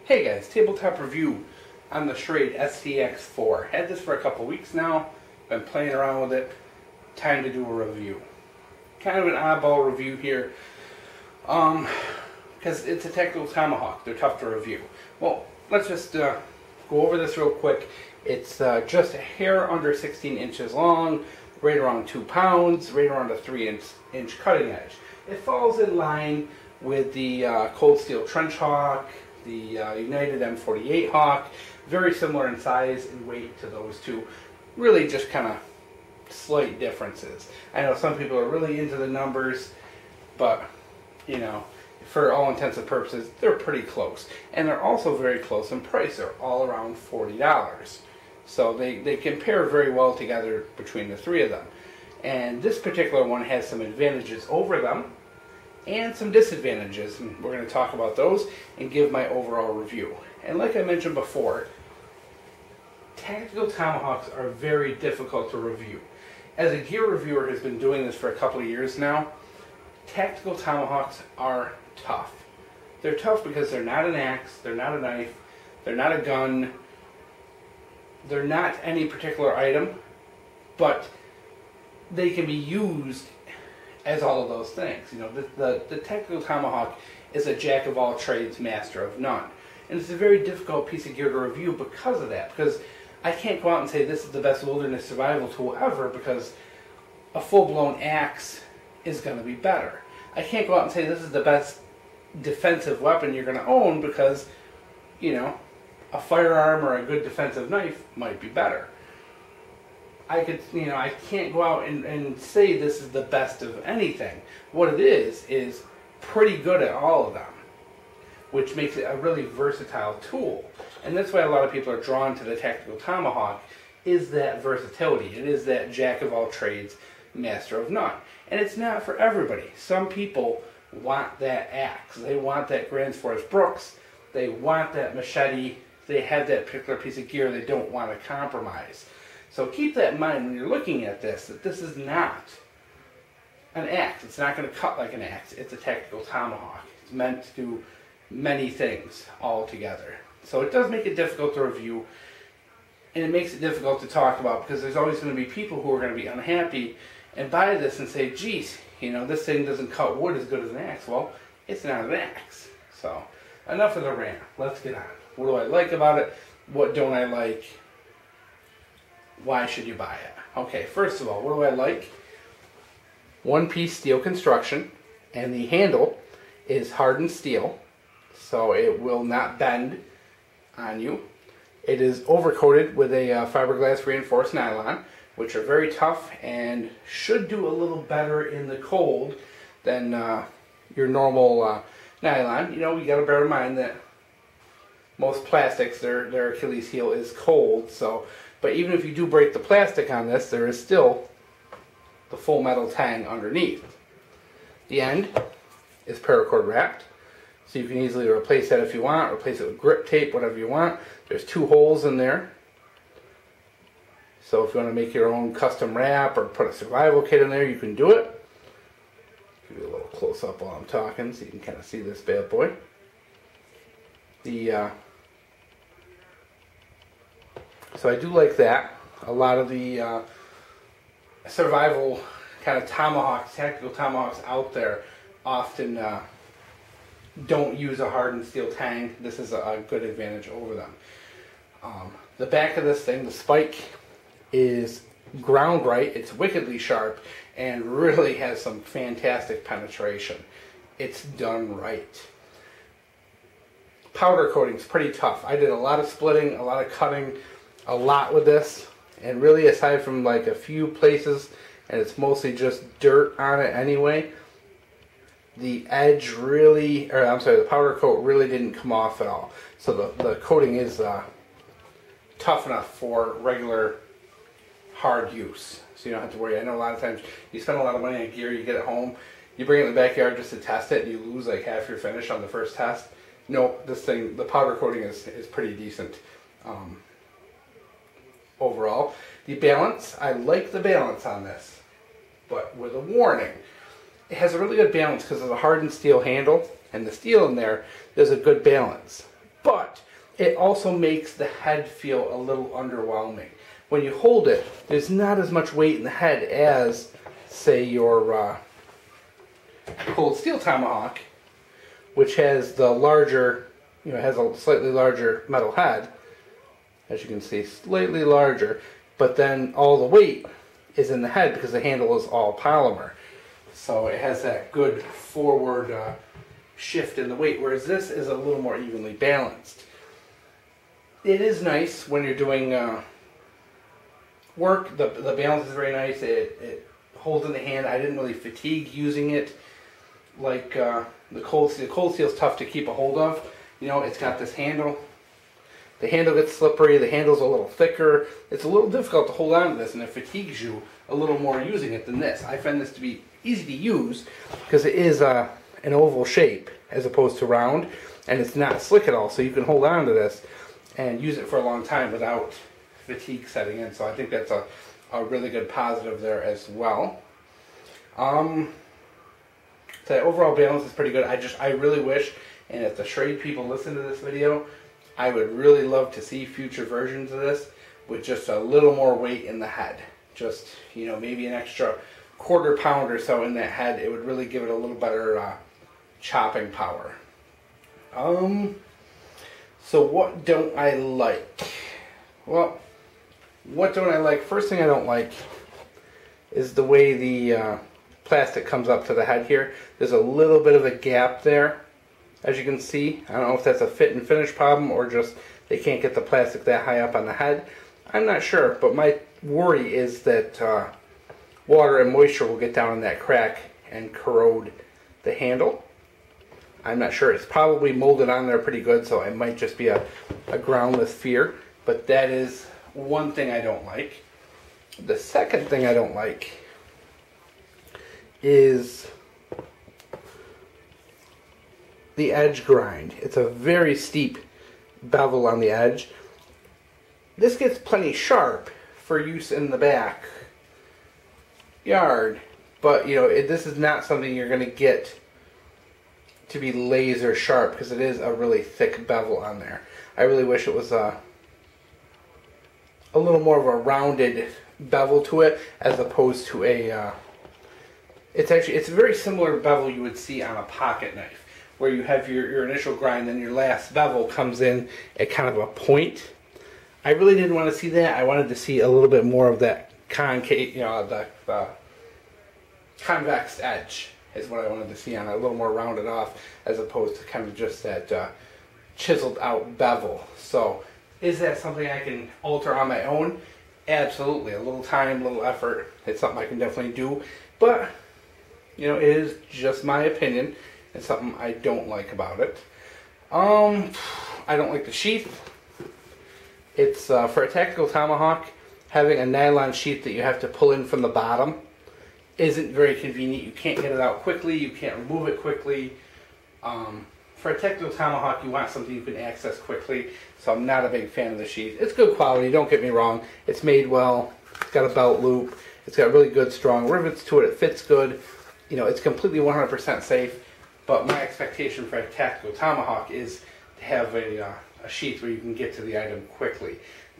Hey guys, tabletop review on the Schrade SCAXE4. Had this for a couple weeks now, been playing around with it, time to do a review. Kind of an oddball review here, because it's a technical tomahawk, they're tough to review. Well, let's just go over this real quick. It's just a hair under 16 inches long, right around 2 pounds, right around a 3-inch cutting edge. It falls in line with the Cold Steel Trench Hawk, the United M48 Hawk, very similar in size and weight to those two. Really just kind of slight differences. I know some people are really into the numbers, but you know, for all intents and purposes, they're pretty close. And they're also very close in price. They're all around $40. So they compare very well together between the three of them. And this particular one has some advantages over them and some disadvantages, and we're going to talk about those and give my overall review. And like I mentioned before, tactical tomahawks are very difficult to review. As a gear reviewer who's been doing this for a couple of years now, tactical tomahawks are tough. They're tough because they're not an axe, they're not a knife, they're not a gun, they're not any particular item, but they can be used as all of those things. You know, the tactical tomahawk is a jack of all trades, master of none. And it's a very difficult piece of gear to review because of that. Because I can't go out and say this is the best wilderness survival tool ever, because a full-blown axe is going to be better. I can't go out and say this is the best defensive weapon you're going to own, because, you know, a firearm or a good defensive knife might be better. I can't go out and say this is the best of anything. What it is pretty good at all of them, which makes it a really versatile tool. And that's why a lot of people are drawn to the tactical tomahawk, is that versatility. It is that jack of all trades, master of none. And it's not for everybody. Some people want that axe. They want that Grand Forest Brooks. They want that machete. They have that particular piece of gear they don't want to compromise. So keep that in mind when you're looking at this, that this is not an axe. It's not going to cut like an axe. It's a tactical tomahawk. It's meant to do many things all together. So it does make it difficult to review, and it makes it difficult to talk about, because there's always going to be people who are going to be unhappy and buy this and say, geez, you know, this thing doesn't cut wood as good as an axe. Well, it's not an axe. So enough of the rant. Let's get on. What do I like about it? What don't I like? Why should you buy it? Okay, first of all, what do I like? One-piece steel construction, and the handle is hardened steel, so it will not bend on you. It is overcoated with a fiberglass reinforced nylon, which are very tough and should do a little better in the cold than your normal nylon. You know, you got to bear in mind that most plastics, their Achilles heel is cold, so. But even if you do break the plastic on this, there is still the full metal tang underneath. The end is paracord wrapped, so you can easily replace that if you want, replace it with grip tape, whatever you want. There's 2 holes in there, so if you want to make your own custom wrap or put a survival kit in there, you can do it. Give you a little close up while I'm talking so you can kind of see this bad boy. So I do like that. A lot of the survival kind of tomahawks, tactical tomahawks out there often don't use a hardened steel tang. This is a good advantage over them. The back of this thing, the spike, is ground right. It's wickedly sharp and really has some fantastic penetration. It's done right. Powder coating is pretty tough. I did a lot of splitting, a lot of cutting, a lot with this, and really aside from like a few places, and it's mostly just dirt on it anyway, the edge really, or I'm sorry, the powder coat really didn't come off at all. So the coating is tough enough for regular hard use, so you don't have to worry. I know a lot of times you spend a lot of money on gear, you get it home, you bring it in the backyard just to test it, and you lose like half your finish on the first test. No, this thing, the powder coating is pretty decent. Overall, the balance, I like the balance on this, but with a warning. It has a really good balance because of the hardened steel handle and the steel in there. There's a good balance. but it also makes the head feel a little underwhelming. When you hold it, there's not as much weight in the head as, say, your cold steel tomahawk, which has the larger, has a slightly larger metal head, as you can see, slightly larger, but then all the weight is in the head because the handle is all polymer. So it has that good forward shift in the weight, whereas this is a little more evenly balanced. It is nice when you're doing work. The balance is very nice. It holds in the hand. I didn't really fatigue using it like the cold steel. The cold steel is tough to keep a hold of. It's got this handle. The handle gets slippery. The handle's a little thicker. It's a little difficult to hold on to this, and it fatigues you a little more using it than this. I find this to be easy to use because it is an oval shape as opposed to round, and it's not slick at all, so you can hold on to this and use it for a long time without fatigue setting in. So I think that's a really good positive there as well. So the overall balance is pretty good. I really wish, and if the Schrade people listen to this video, I would really love to see future versions of this with just a little more weight in the head. Just, maybe an extra quarter pound or so in that head. It would really give it a little better chopping power. So what don't I like? Well, what don't I like? First thing I don't like is the way the plastic comes up to the head here. There's a little bit of a gap there, as you can see. I don't know if that's a fit and finish problem or just they can't get the plastic that high up on the head. I'm not sure, but my worry is that water and moisture will get down in that crack and corrode the handle. I'm not sure. It's probably molded on there pretty good, so it might just be a groundless fear. But that is one thing I don't like. The second thing I don't like is the edge grind. It's a very steep bevel on the edge. This gets plenty sharp for use in the back yard, but this is not something you're going to get to be laser sharp because it is a really thick bevel on there. I really wish it was a little more of a rounded bevel to it as opposed to a it's a very similar bevel you would see on a pocket knife, where you have your initial grind, then your last bevel comes in at kind of a point. I really didn't want to see that. I wanted to see a little bit more of that concave, the convex edge is what I wanted to see on it, a little more rounded off as opposed to kind of just that chiseled out bevel. So is that something I can alter on my own? Absolutely. A little time, a little effort. It's something I can definitely do. But, it is just my opinion. It's something I don't like about it. I don't like the sheath. It's for a tactical tomahawk, having a nylon sheath that you have to pull in from the bottom isn't very convenient. You can't get it out quickly. You can't remove it quickly. For a tactical tomahawk, you want something you can access quickly. So I'm not a big fan of the sheath. It's good quality, don't get me wrong. It's made well. It's got a belt loop. It's got really good, strong rivets to it. It fits good. It's completely 100% safe. But my expectation for a tactical tomahawk is to have a sheath where you can get to the item quickly.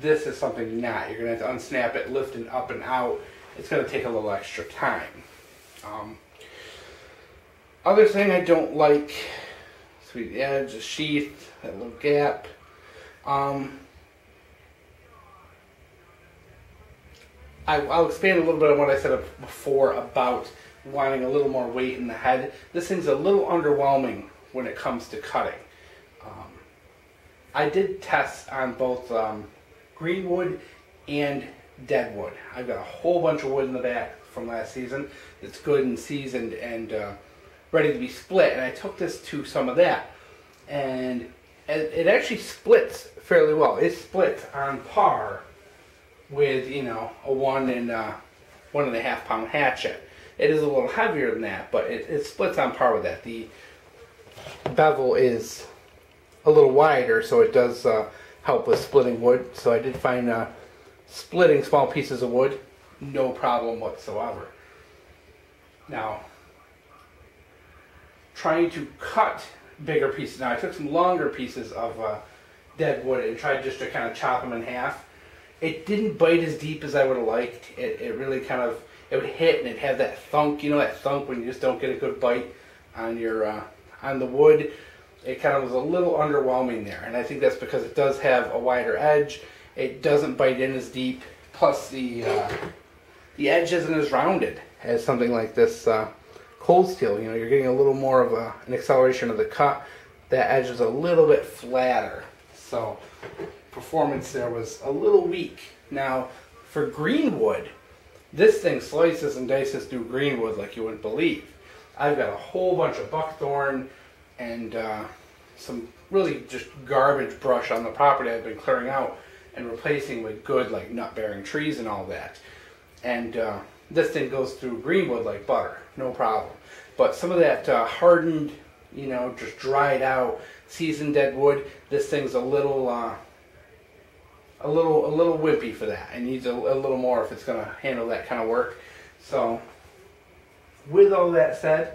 This is something not. You're going to have to unsnap it, lift it up and out. It's going to take a little extra time. Other thing I don't like, sweet edge, the sheath, that little gap. I'll expand a little bit on what I said before about wanting a little more weight in the head. This thing's a little underwhelming when it comes to cutting. I did tests on both green wood and dead wood. I've got a whole bunch of wood in the back from last season that's good and seasoned and ready to be split, and I took this to some of that, and it actually splits fairly well. It splits on par with a 1.5 pound hatchet. It is a little heavier than that, but it splits on par with that. The bevel is a little wider, so it does help with splitting wood. So I did find splitting small pieces of wood, no problem whatsoever. Now, trying to cut bigger pieces. Now I took some longer pieces of dead wood and tried just to kind of chop them in half. It didn't bite as deep as I would have liked. It really kind of, it would hit and it had that thunk, you know, that thunk when you just don't get a good bite on your on the wood. It kind of was a little underwhelming there, and I think that's because it does have a wider edge. It doesn't bite in as deep. Plus the edge isn't as rounded as something like this cold steel. You know, you're getting a little more of an acceleration of the cut. That edge is a little bit flatter, so performance there was a little weak. Now for green wood, this thing slices and dices through green wood like you wouldn't believe. I've got a whole bunch of buckthorn and some really just garbage brush on the property I've been clearing out and replacing with good like nut bearing trees and all that. And this thing goes through green wood like butter, no problem. But some of that hardened, you know, just dried out, seasoned dead wood, this thing's a little wimpy for that. It needs a little more if it's going to handle that kind of work. So with all that said,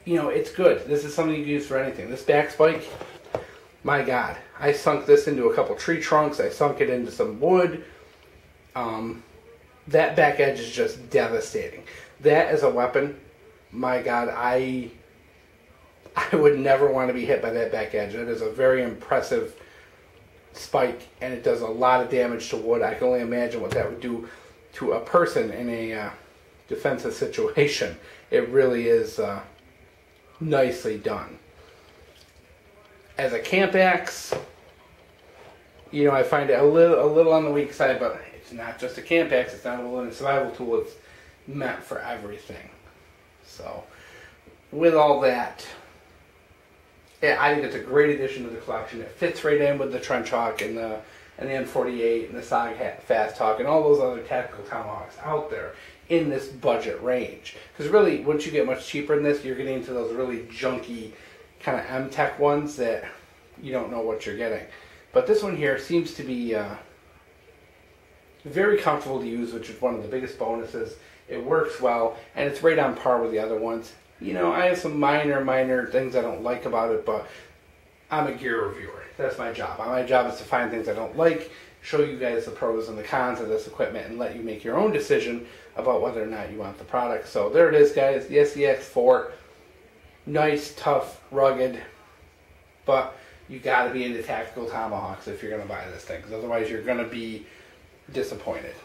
you know, it's good. This is something you can use for anything. This back spike, my God, I sunk this into a couple tree trunks. I sunk it into some wood. That back edge is just devastating. That as a weapon, my God, I would never want to be hit by that back edge. It is a very impressive spike, and it does a lot of damage to wood. I can only imagine what that would do to a person in a defensive situation. It really is nicely done. As a camp axe, you know, I find it a little on the weak side, but it's not just a camp axe. It's not a wilderness survival tool. It's meant for everything. So, with all that, yeah, I think it's a great addition to the collection. It fits right in with the Trench Hawk and the M48 and the SOG Fast Hawk and all those other tactical tomahawks out there in this budget range. Because really, once you get much cheaper than this, you're getting into those really junky kind of M-Tech ones that you don't know what you're getting. But this one here seems to be very comfortable to use, which is one of the biggest bonuses. It works well, and it's right on par with the other ones. You know, I have some minor things I don't like about it, but I'm a gear reviewer. That's my job. My job is to find things I don't like, show you guys the pros and the cons of this equipment, and let you make your own decision about whether or not you want the product. So there it is, guys, the SCX4. Nice, tough, rugged, but you got to be into tactical tomahawks if you're going to buy this thing, because otherwise you're going to be disappointed.